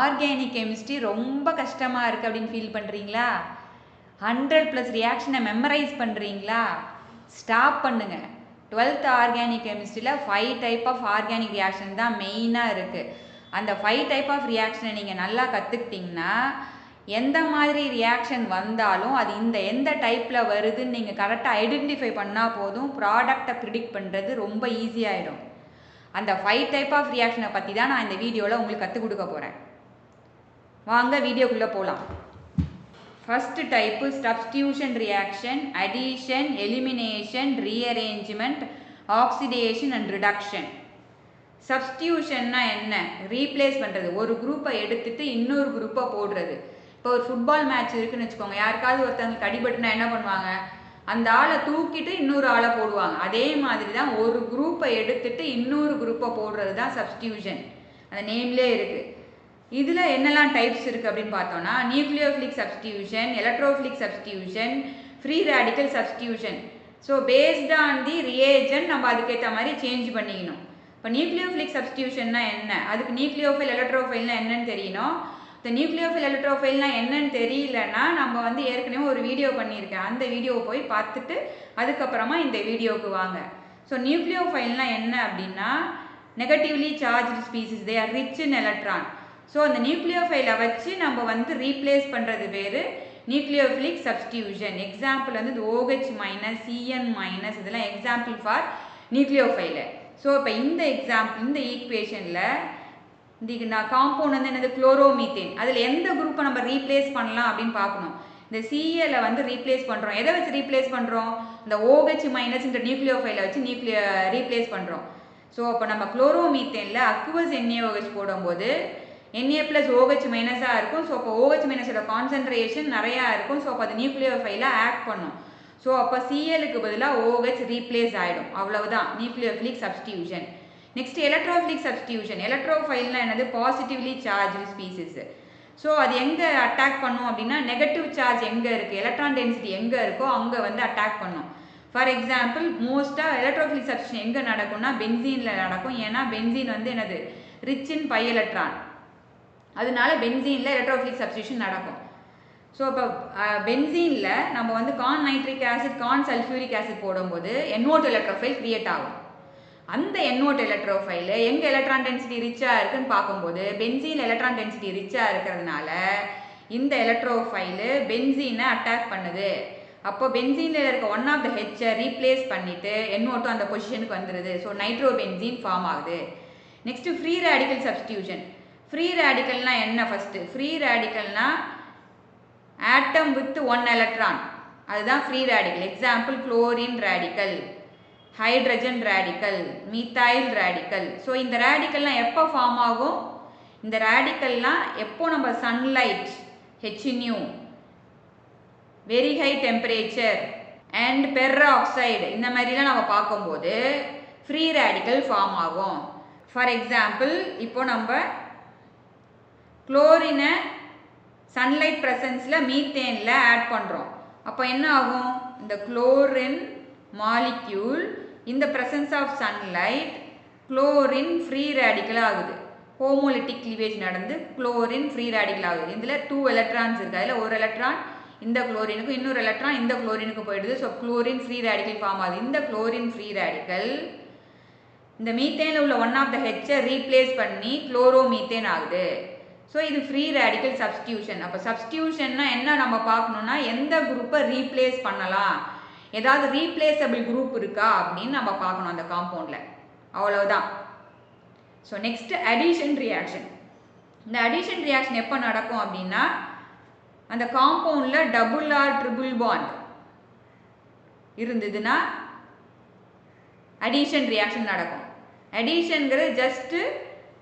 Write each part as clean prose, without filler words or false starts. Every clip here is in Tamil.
ஆர்கானிக் கெமிஸ்ட்ரி ரொம்ப கஷ்டமாக இருக்குது அப்படின்னு ஃபீல் பண்ணுறீங்களா? 100+ ரியாக்ஷனை மெமரைஸ் பண்ணுறீங்களா? ஸ்டாப் பண்ணுங்க. 12th ஆர்கானிக் கெமிஸ்ட்ரியில் 5 டைப் ஆஃப் ஆர்கானிக் ரியாக்ஷன் தான் மெயினாக இருக்குது. அந்த 5 டைப் ஆஃப் ரியாக்ஷனை நீங்கள் நல்லா கற்றுக்கிட்டிங்கன்னா எந்த மாதிரி ரியாக்ஷன் வந்தாலும் அது எந்த டைப்பில் வருதுன்னு நீங்கள் கரெக்டாக ஐடென்டிஃபை பண்ணால் போதும், ப்ராடக்டை ப்ரிடிக்ட் பண்ணுறது ரொம்ப ஈஸியாகிடும். அந்த 5 டைப் ஆஃப் ரியாக்ஷனை பற்றி தான் நான் இந்த வீடியோவில் உங்களுக்கு கற்றுக் கொடுக்க போகிறேன். வாங்க வீடியோக்குள்ளே போகலாம். First type substitution reaction, addition, elimination, rearrangement, oxidation and reduction. சப்ஸ்டியூஷன்னா என்ன? ரீப்ளேஸ் பண்ணுறது. ஒரு குரூப்பை எடுத்துட்டு இன்னொரு குரூப்பை போடுறது. இப்போ ஒரு ஃபுட்பால் மேட்ச் இருக்குன்னு வச்சுக்கோங்க, யாருக்காவது ஒருத்தவங்களுக்கு அடிபட்டுனா என்ன பண்ணுவாங்க? அந்த ஆளை தூக்கிட்டு இன்னொரு ஆளை போடுவாங்க. அதே மாதிரி தான் ஒரு குரூப்பை எடுத்துட்டு இன்னொரு குரூப்பை போடுறது தான் சப்ஸ்டியூஷன். அந்த நேம்லேயே இருக்குது. இதில் என்னெல்லாம் டைப்ஸ் இருக்குது அப்படின்னு பார்த்தோன்னா, nucleophilic substitution, electrophilic substitution, free radical substitution. So based on the reagent நம்ம அதுக்கேற்ற மாதிரி சேஞ்ச் பண்ணிக்கணும். இப்போ நியூக்ளியோஃபிலிக் சப்ஸ்டியூஷன்னா என்ன? அதுக்கு நியூக்ளியோஃபைல் எலக்ட்ரோஃபைல்னா என்னன்னு தெரியணும். இந்த நியூக்ளியோஃபைல் எலக்ட்ரோஃபைல்னா என்னன்னு தெரியலன்னா நம்ம ஏற்கனவே ஒரு வீடியோ பண்ணியிருக்கேன். அந்த வீடியோவை போய் பார்த்துட்டு அதுக்கப்புறமா இந்த வீடியோவுக்கு வாங்க. ஸோ நியூக்ளியோஃபைல்னா என்ன அப்படின்னா, negatively charged species, they are rich in electron. So அந்த நியூக்ளியோஃபைலை வச்சு நம்ம ரீப்ளேஸ் பண்ணுறது பேர் nucleophilic substitution. Example OH-, CN-, இதெல்லாம் எக்ஸாம்பிள் ஃபார் நியூக்ளியோஃபைலை. ஸோ இப்போ இந்த எக்ஸாம்பிள், இந்த ஈக்குவேஷனில் காம்பவுண்ட் என்னது? குளோரோமீத்தேன். அதில் எந்த குரூப்பை நம்ம ரீப்ளேஸ் பண்ணலாம் அப்படின்னு பார்க்கணும். இந்த CL ரீப்ளேஸ் பண்ணுறோம். எதை வச்சு ரீப்ளேஸ் பண்ணுறோம்? இந்த OH- இந்த நியூக்ளியோஃபைலை வச்சு ரீப்ளேஸ் பண்ணுறோம். ஸோ அப்போ நம்ம குளோரோமீத்தேனில் அக்வஸ் NaOH போடும்போது Na+OH- இருக்கும். ஸோ அப்போ OH- கான்சன்ட்ரேஷன் நிறையா இருக்கும். ஸோ அப்போ அது நியூக்ளியோஃபைலாக ஆக்ட் பண்ணும். ஸோ அப்போ CLக்கு பதிலாக OH ரீப்ளேஸ் ஆகிடும். அவ்வளவுதான் nucleophilic substitution. Next electrophilic substitution. எலக்ட்ரோஃபைல்னா என்னது? Positively charged species. ஸோ அது எங்கே அட்டாக் பண்ணும் அப்படின்னா, நெகட்டிவ் சார்ஜ் எங்கே இருக்குது, எலக்ட்ரான் டென்சிட்டி எங்கே இருக்கோ அங்கே அட்டாக் பண்ணும். ஃபார் எக்ஸாம்பிள், மோஸ்ட்டாக எலக்ட்ரோஃபிலிக் சப்ஸ்டியூஷன் எங்கே நடக்கும்னா பென்சீனில் நடக்கும். ஏன்னா பென்சீன் என்னது? Rich in pi electron. அதனால பென்சீனில் எலக்ட்ரோஃபிலிக் சப்ஸ்டியூஷன் நடக்கும். ஸோ இப்போ பென்சீனில் நம்ம conc nitric acid, conc sulphuric acid போடும்போது NO2 எலக்ட்ரோஃபைல் கிரியேட் ஆகும். அந்த NO2 எலக்ட்ரோஃபைல் எங்கே எலக்ட்ரான் டென்சிட்டி ரிச்சாக இருக்குன்னு பார்க்கும்போது பென்சீனில் எலக்ட்ரான் டென்சிட்டி ரிச்சாக இருக்கிறதுனால இந்த எலக்ட்ரோஃபைல் பென்சீனை அட்டாக் பண்ணுது. அப்போ பென்சீனில் இருக்க ஒன் ஆஃப் த ஹெச்சை ரீப்ளேஸ் பண்ணிவிட்டு NO2 அந்த பொசிஷனுக்கு வந்துடுது. ஸோ நைட்ரோ பென்சீன் ஃபார்ம் ஆகுது. Next free radical substitution. Free ரேடிக்கல்னா என்ன? ஃபஸ்ட்டு ஃப்ரீ ரேடிக்கல்னா ஆட்டம் வித் 1 எலக்ட்ரான், அதுதான் free radical. Example chlorine radical, hydrogen radical, methyl radical. So இந்த ரேடிக்கல்லாம் எப்போ ஃபார்ம் ஆகும்? இந்த ரேடிக்கல்லாம் எப்போ நம்ம sunlight, HNu, very high temperature and peroxide இந்த மாதிரிலாம் நம்ம பார்க்கும்போது ஃப்ரீ ரேடிக்கல் ஃபார்ம் ஆகும். ஃபார் எக்ஸாம்பிள், இப்போ நம்ம குளோரினை சன்லைட் ப்ரெசன்ஸில் மீத்தேனில் ஆட் பண்ணுறோம். அப்போ என்ன ஆகும்? இந்த குளோரின் மாலிக்யூல் இந்த presence of sunlight chlorine free radical ஆகுது. ஹோமோலிட்டிக் கிளீவேஜ் நடந்து குளோரின் ஃப்ரீ ரேடிக்கல் ஆகுது. இதில் 2 எலக்ட்ரான்ஸ் இருக்குது. அதில் ஒரு எலக்ட்ரான் இந்த குளோரினுக்கும், இன்னொரு எலக்ட்ரான் இந்த குளோரினுக்கு போயிடுது. So chlorine free radical form ஆகுது. இந்த குளோரின் ஃப்ரீ ரேடிக்கல் இந்த மீத்தேனில் உள்ள ஒன் ஆஃப் த ஹெச்சை ரீப்ளேஸ் பண்ணி குளோரோமீத்தேன் ஆகுது. ஸோ இது ஃப்ரீ ரேடிக்கல் சப்ஸ்டியூஷன். அப்போ சப்ஸ்டியூஷன்னா என்ன நம்ம பார்க்கணுன்னா, எந்த குரூப்பை ரீப்ளேஸ் பண்ணலாம், ஏதாவது ரீப்ளேசபிள் குரூப் இருக்கா அப்படின்னு நம்ம பார்க்கணும் அந்த காம்பவுண்டில். அவ்வளவுதான். So next addition reaction. இந்த அடிஷன் ரியாக்ஷன் எப்போ நடக்கும் அப்படின்னா, அந்த காம்பவுண்டில் டபுள் ஆர் ட்ரிபிள் பாண்ட் இருந்ததுன்னா அடிஷன் ரியாக்ஷன் நடக்கும். அடிஷன்கிறது ஜஸ்ட்டு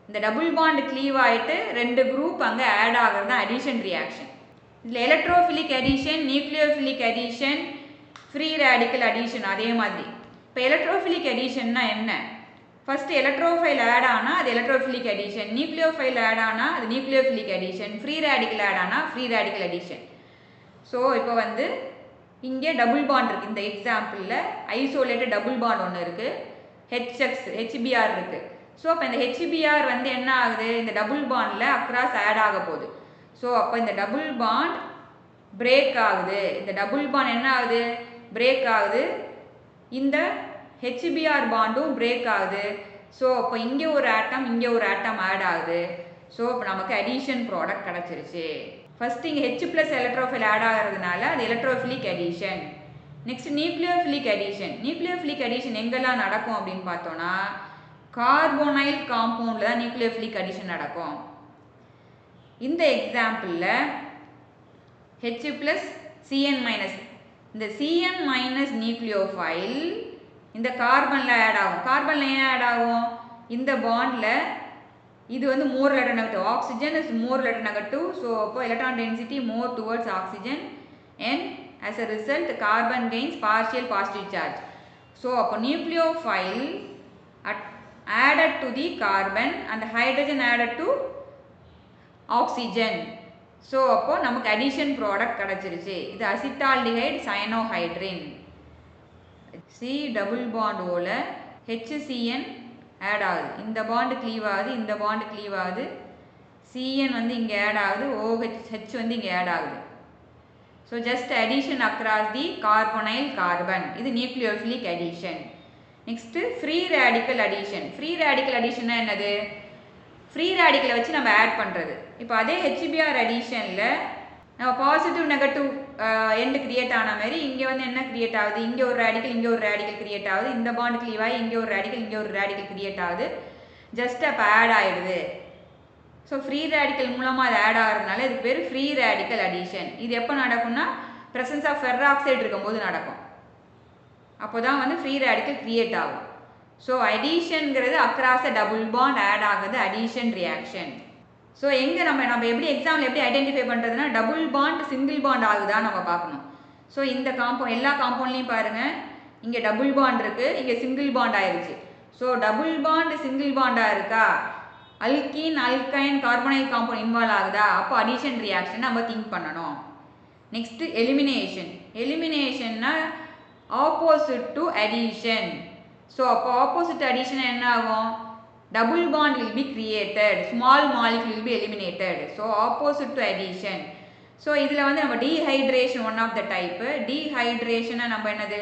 இந்த டபுள் பாண்ட் க்ளீவ் ஆகிட்டு 2 குரூப் அங்கே ஆட் ஆகிறது தான் அடிஷன் ரியாக்ஷன். இதில் electrophilic addition, nucleophilic addition, free radical addition அதே மாதிரி. இப்போ எலக்ட்ரோஃபிலிக் அடிஷன்னா என்ன? ஃபஸ்ட்டு எலக்ட்ரோஃபைல் ஆட் ஆனால் அது எலக்ட்ரோஃபிலிக் அடிஷன், நியூக்ளியோஃபைல் ஆட் ஆனால் அது nucleophilic addition, free radical add ஆனால் ஃப்ரீ ரேடிக்கல் அடிஷன். ஸோ இப்போ இங்கே டபுள் பாண்ட் இருக்குது. இந்த எக்ஸாம்பிளில் ஐசோலேட்டட் டபுள் பாண்ட் ஒன்று இருக்குது, HBr இருக்குது. ஸோ அப்போ இந்த HBr வந்து என்ன ஆகுது, இந்த டபுள் பாண்டில் அக்ராஸ் ஆட் ஆக போகுது. ஸோ அப்போ இந்த டபுள் பாண்ட் பிரேக் ஆகுது. இந்த டபுள் பாண்ட் என்ன ஆகுது, பிரேக் ஆகுது. இந்த HBr பாண்டும் பிரேக் ஆகுது. ஸோ அப்போ இங்கே ஒரு ஆட்டம் இங்கே ஒரு ஆட்டம் ஆட் ஆகுது. ஸோ இப்போ நமக்கு அடிஷன் ப்ராடக்ட் கிடச்சிருச்சு. ஃபர்ஸ்ட் இங்கே H ப்ளஸ் எலக்ட்ரோஃபில் ஆட் ஆகிறதுனால அது electrophilic addition. Next nucleophilic addition. Nucleophilic addition எங்கெல்லாம் நடக்கும் அப்படின்னு பார்த்தோன்னா கார்போனைல் காம்பவுண்டில் தான் நியூக்ளியோஃபிலிக் அடிஷன் நடக்கும். இந்த எக்ஸாம்பிளில் H ப்ளஸ் Cn மைனஸ், இந்த Cn மைனஸ் நியூக்ளியோஃபைல் இந்த கார்பனில் ஆட் ஆகும். கார்பனில் ஏன் ஆட் ஆகும், இந்த பாண்டில் இது வந்து more electron negative, oxygen is more electron negative. So அப்போ electron density more towards oxygen and as a result carbon gains partial positive charge. So அப்போ nucleophile added to the carbon and hydrogen added to oxygen. So அப்போ நமக்கு addition product கிடச்சிருச்சு. இது அசிட்டால்டிஹைட் சயனோஹைட்ரின். C டபுள் பாண்ட் ஓல HCN ஆட் ஆகுது. இந்த பாண்டு க்ளீவ் ஆகுது, இந்த பாண்டு க்ளீவ் ஆகுது. Cn வந்து இங்கே ஆட் ஆகுது, OH வந்து இங்கே ஆட் ஆகுது. So just addition across the carbonyl carbon. இது nucleophilic addition. Next free radical addition. Free radical அடிஷன்னா என்னது, ஃப்ரீ ரேடிக்கலை வச்சு நம்ம ஆட் பண்ணுறது. இப்போ அதே HBr அடிஷனில் நம்ம பாசிட்டிவ் நெகட்டிவ் எண்டு கிரியேட் ஆன மாதிரி இங்கே வந்து என்ன கிரியேட் ஆகுது, இங்கே ஒரு ரேடிக்கல் இங்கே ஒரு ரேடிக்கல் கிரியேட் ஆகுது. இந்த பாண்ட் க்ளீவ் ஆகி இங்கே ஒரு ரேடிக்கல் இங்கே ஒரு ரேடிக்கல் கிரியேட் ஆகுது. ஜஸ்ட் அப்போ ஆட் ஆகிடுது. ஸோ ஃப்ரீ ரேடிக்கல் மூலமாக அது ஆட் ஆகிறதுனால இதுக்கு பேர் ஃப்ரீ ரேடிக்கல் அடிஷன். இது எப்போ நடக்கும்னா ப்ரெசன்ஸ் ஆஃப் ஃபெர்ராக்சைடு இருக்கும்போது நடக்கும். அப்போ தான் வந்து ஃப்ரீ ரேடிக்கல் கிரியேட் ஆகும். ஸோ அடிஷன்ங்கிறது அக்ராஸ் டபுள் பாண்ட் ஆட் ஆகுது அடிஷன் ரியாக்ஷன். ஸோ எங்கே நம்ம எப்படி எக்ஸாம்பிள் எப்படி ஐடென்டிஃபை பண்ணுறதுனா டபுள் பாண்ட் சிங்கிள் பாண்ட் ஆகுதா நம்ம பார்க்கணும். ஸோ இந்த எல்லா காம்பவுண்ட்லேயும் பாருங்கள், இங்கே டபுள் பாண்ட் இருக்குது, இங்கே சிங்கிள் பாண்ட் ஆயிடுச்சு. ஸோ டபுள் பாண்ட் சிங்கிள் பாண்டாக இருக்கா, alkene alkyne carbonyl compound involve ஆகுதா, அப்போ அடிஷன் ரியாக்ஷன் நம்ம திங்க் பண்ணணும். Next elimination. எலிமினேஷன்னா ஆப்போசிட் டு அடிஷன். ஸோ அப்போ ஆப்போசிட் அடிஷன் என்ன ஆகும், double bond will be created, small molecule will be eliminated. So opposite to addition. So இதில் வந்து நம்ம dehydration one of the type. dehydration நம்ம என்னது,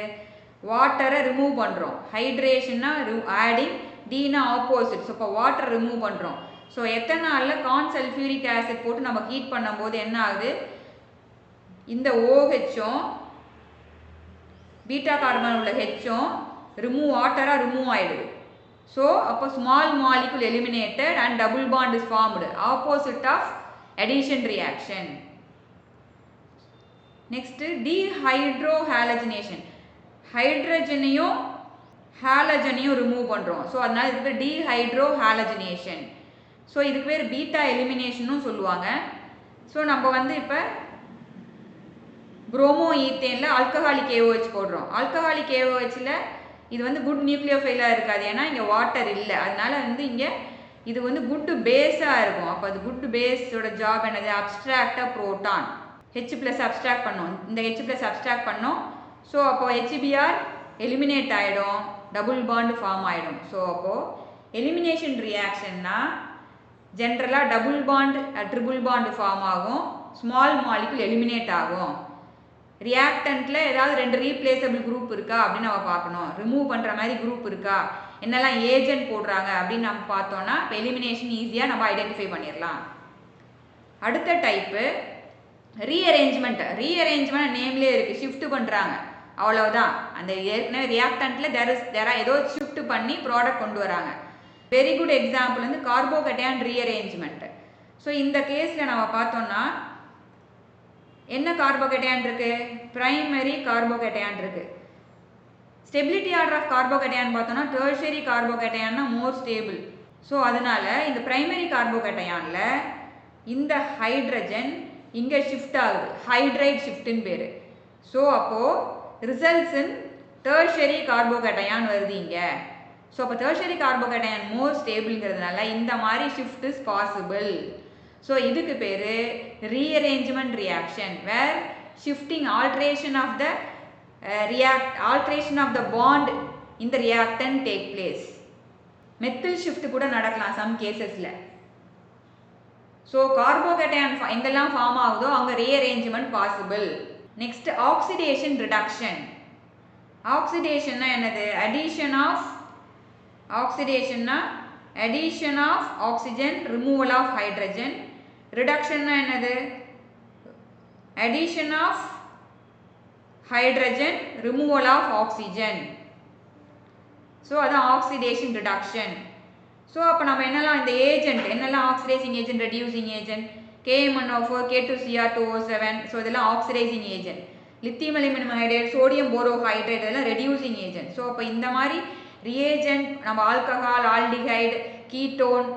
வாட்டரை ரிமூவ் பண்ணுறோம். ஹைட்ரேஷன்னா ஆடிங், டீனா ஆப்போசிட். ஸோ இப்போ வாட்டர் ரிமூவ் பண்ணுறோம். ஸோ எத்தனை நாளில் கான்சல்ஃபியூரிக் ஆசிட் போட்டு நம்ம ஹீட் பண்ணும்போது என்ன ஆகுது, இந்த OHும் பீட்டா கார்பன் உள்ள ஹெச்சும் வாட்டராக ரிமூவ் ஆகிடுது. ஸோ அப்போ small molecule eliminated and double bond is formed, opposite of addition reaction. Next dehydrohalogenation. ஹைட்ரஜனையும் ஹாலஜனையும் ரிமூவ் பண்ணுறோம். ஸோ அதனால் இதுக்கு பேர் டீஹைட்ரோஹாலஜினேஷன். ஸோ இதுக்கு பேர் பீட்டா எலிமினேஷனும் சொல்லுவாங்க. ஸோ நம்ம வந்து இப்போ புரோமோ ஈத்தேனில் ஆல்கஹாலிக் AOH போடுறோம். ஆல்கஹாலிக் AOHல இது வந்து குட் நியூக்ளியோஃபைலாக இருக்காது, ஏன்னா இங்கே வாட்டர் இல்லை. அதனால வந்து இங்கே இது வந்து குட் பேஸாக இருக்கும். அப்போ அது குட் பேஸோட ஜாப் என்னது, அப்ஸ்ட்ராக்டாக புரோட்டான் H ப்ளஸ் அப்ஸ்ட்ராக்ட் பண்ணோம். இந்த H ப்ளஸ் அப்ஸ்ட்ராக்ட் பண்ணோம். ஸோ அப்போ HBr எலிமினேட் ஆகிடும், டபுள் பாண்டு ஃபார்ம் ஆகிடும். ஸோ அப்போது எலிமினேஷன் ரியாக்ஷன்னா ஜென்ரலாக double bond triple bond form ஆகும், ஸ்மால் மாலிகுல் எலிமினேட் ஆகும். ரியாக்டன்ட்டில் ஏதாவது 2 ரீப்ளேசபிள் குரூப் இருக்கா அப்படின்னு நம்ம பார்க்கணும். ரிமூவ் பண்ணுற மாதிரி குரூப் இருக்கா, என்னெல்லாம் ஏஜென்ட் போடுறாங்க அப்படின்னு நம்ம பார்த்தோன்னா இப்போ எலிமினேஷன் ஈஸியாக நம்ம ஐடென்டிஃபை பண்ணிடலாம். அடுத்த டைப்பு ரீஅரேஞ்ச்மெண்ட். ரீஅரேஞ்ச்மெண்ட் நேம்லேயே இருக்குது, ஷிஃப்ட் பண்ணுறாங்க, அவ்வளவுதான். அந்த ஏற்கனவே ரியாக்டன்ட்டில் ஏதோ ஷிஃப்ட் பண்ணி ப்ராடக்ட் கொண்டு வராங்க. வெரி குட் எக்ஸாம்பிள் வந்து கார்போகேட்டையான் ரீஅரேஞ்ச்மெண்ட். ஸோ இந்த கேஸில் நம்ம பார்த்தோன்னா என்ன கார்போகேட்டையான் இருக்கு, பிரைமரி கார்போகேட்டையான் இருக்கு. ஸ்டெபிலிட்டி ஆர்டர் ஆஃப் கார்போகேட்டையான் பார்த்தோன்னா டெர்ஷரி கார்போகேட்டையான்னா மோர் ஸ்டேபிள். ஸோ அதனால இந்த பிரைமரி கார்போகேட்டையானில் இந்த ஹைட்ரஜன் இங்கே ஷிஃப்ட் ஆகுது, ஹைட்ரைட் ஷிஃப்ட்னு பேர். ஸோ அப்போது ரிசல்ட்ஸ் இன் டெர்ஷரி கார்போகேட்டையான் வருது இங்கே. ஸோ அப்போ டெர்ஷரி கார்போகேட்டையான் மோர் ஸ்டேபிள்ங்கிறதுனால இந்த மாதிரி ஷிஃப்ட் இஸ் பாசிபிள். ஸோ இதுக்கு பேர் rearrangement reaction, where shifting alteration of the bond in the reactant take place. Methyl shift கூட நடக்கலாம் சம் கேசஸில். ஸோ கார்போகேட்டையான் எங்கெல்லாம் ஃபார்ம் ஆகுதோ அங்கே rearrangement possible. Next oxidation reduction. ஆக்சிடேஷன்னா என்னது? Addition of oxygen, removal of hydrogen. ரிடக்ஷன்னா என்னது? Addition of hydrogen, removal of oxygen. So அதான் ஆக்சிடேஷன் ரிடக்ஷன். ஸோ அப்போ நம்ம என்னெல்லாம் இந்த ஏஜென்ட் என்னெல்லாம் oxidising agent, reducing agent, KMnO4, K2Cr2O7. So இதெல்லாம் oxidising agent. Lithium aluminium hydrate, sodium borohydrate இதெல்லாம் ரெடியூசிங் ஏஜென்ட். ஸோ அப்போ இந்த மாதிரி ரியேஜென்ட் நம்ம ஆல்கஹால், ஆல்டிஹைடு, கீட்டோன்,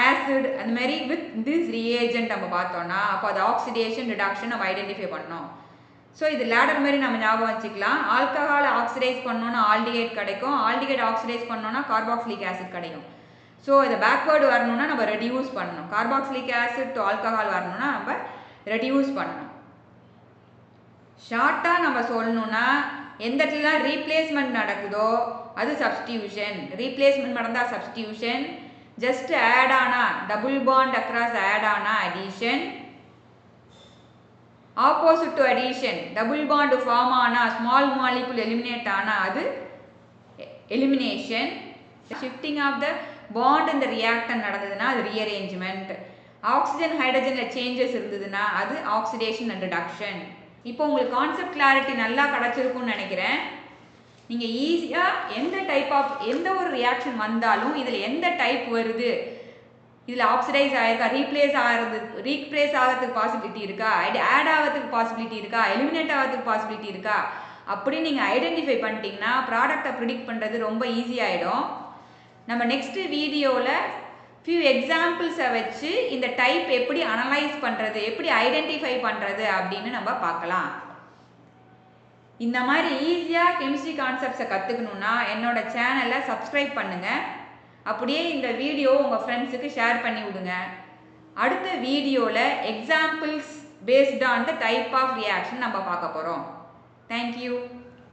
ஆசிட் அந்த மாதிரி வித் திஸ் ரியேஜென்ட் நம்ம பார்த்தோம்னா அப்போ அது ஆக்சிடேஷன் ரிடக்ஷன் நம்ம ஐடென்டிஃபை பண்ணோம். ஸோ இது லேடர் மாதிரி நம்ம ஞாபகம் வச்சுக்கலாம். ஆல்கஹால் ஆக்சிடைஸ் பண்ணோன்னா ஆல்டிஹைட் கிடைக்கும், ஆல்டிஹைட் ஆக்சிடைஸ் பண்ணோன்னா கார்பாக்சிலிக் ஆசிட் கிடைக்கும். ஸோ இதை பேக்வேர்டு வரணும்னா நம்ம ரெடியூஸ் பண்ணணும். கார்பாக்சிலிக் ஆசிட் டு ஆல்கஹால் வரணும்னா நம்ம ரெடியூஸ் பண்ணணும். ஷார்ட்டாக நம்ம சொல்லணும்னா எந்த இடத்துலலாம் ரீப்ளேஸ்மெண்ட் நடக்குதோ அது சப்ஸ்டியூஷன். ரீப்ளேஸ்மெண்ட் நடந்தால் சப்ஸ்டியூஷன். ஜஸ்ட் ஆட் ஆனா டபுள் பாண்ட் அக்ராஸ் ஆட் ஆனா addition. Opposite to addition double bond form ஆனா ஸ்மால் மாலிகுல் எலிமினேட் ஆனா அது elimination. Shifting of the bond இந்த ரியாக்டன் நடந்ததுன்னா அது ரீஅரேஞ்ச்மெண்ட். ஆக்சிஜன் ஹைட்ரஜனில் சேஞ்சஸ் இருந்ததுன்னா அது ஆக்சிடேஷன் அண்ட் ரிடக்ஷன். இப்போ உங்களுக்கு கான்செப்ட் கிளாரிட்டி நல்லா கிடச்சிருக்கும்னு நினைக்கிறேன். நீங்கள் ஈஸியாக எந்த ஒரு ரியாக்ஷன் வந்தாலும் இதில் எந்த டைப் வருது, இதில் ஆக்சிடைஸ் ஆகிருக்கா, ரீப்ளேஸ் ஆகிறதுக்கு பாசிபிலிட்டி இருக்கா, ஆட் ஆகிறதுக்கு பாசிபிலிட்டி இருக்கா, எலிமினேட் ஆகிறதுக்கு பாசிபிலிட்டி இருக்கா அப்படின்னு நீங்கள் ஐடென்டிஃபை பண்ணிட்டீங்கன்னா ப்ராடக்டை ப்ரிடிக்ட் பண்ணுறது ரொம்ப ஈஸியாகிடும். நம்ம நெக்ஸ்ட் வீடியோவில் ஃபியூ எக்ஸாம்பிள்ஸை வச்சு இந்த டைப் எப்படி அனலைஸ் பண்ணுறது, எப்படி ஐடென்டிஃபை பண்ணுறது அப்படின்னு நம்ம பார்க்கலாம். இந்த மாதிரி ஈஸியாக கெமிஸ்ட்ரி கான்செப்ட்ஸை கற்றுக்கணுன்னா என்னோட சேனலை சப்ஸ்கிரைப் பண்ணுங்கள். அப்படியே இந்த வீடியோ உங்கள் ஃப்ரெண்ட்ஸுக்கு ஷேர் பண்ணி விடுங்க. அடுத்த வீடியோவில் examples based on the type of reaction நம்ம பார்க்க போகிறோம். தேங்க்யூ.